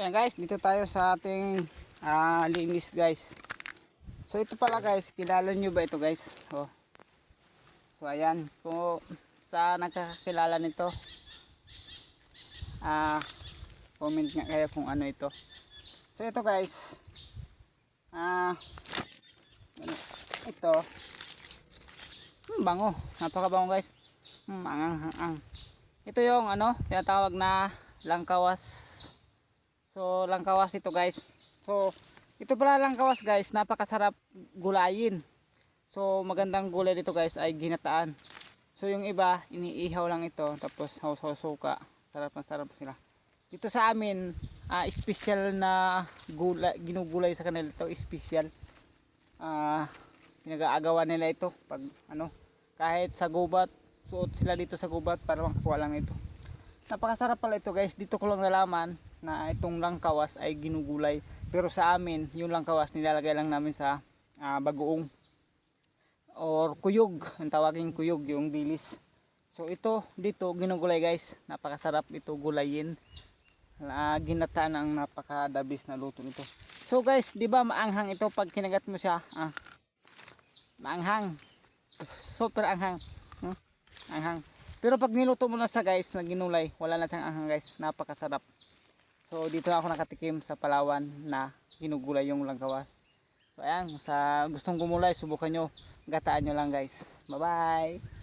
Ayan guys, dito tayo sa ating linis guys. So ito pala guys, kilala nyo ba ito guys? Oh. So ayan, kung sa nagkakilala nito, comment nga kayo kung ano ito. So ito guys, ito, bango, napakabango guys. Angang. Ito yung tinatawag na langkawas. So langkawas ito guys. So ito pala langkawas guys, napakasarap gulayin. So magandang gulay dito guys ay ginataan. So yung iba iniihaw lang ito tapos haw-haw suka. Sarap na sarap sila. Dito sa amin special na gulay, ginugulay sa kanila ito, special. Pinag-aagawan nila ito pag kahit sa gubat, suot sila dito sa gubat para makakuha lang ito. Napakasarap pala ito guys. Dito ko lang nalaman na itong langkawas ay ginugulay. Pero sa amin, yung langkawas nilalagay lang namin sa bagoong or kuyog. Ang tawagin kuyog, yung bilis. So ito dito ginugulay guys. Napakasarap ito gulayin. Ginataan ang napakadabis na luto nito. So guys, di ba maanghang ito pag kinagat mo siya? Maanghang. Super anghang. Anghang. Pero pag niluto mo na sa guys na ginulay, wala na siyang anghang guys. Napakasarap. So dito ako nakatikim sa Palawan na ginugulay yung langkawas. So ayan, sa gustong gumulay, subukan nyo, gataan nyo lang guys. Bye bye.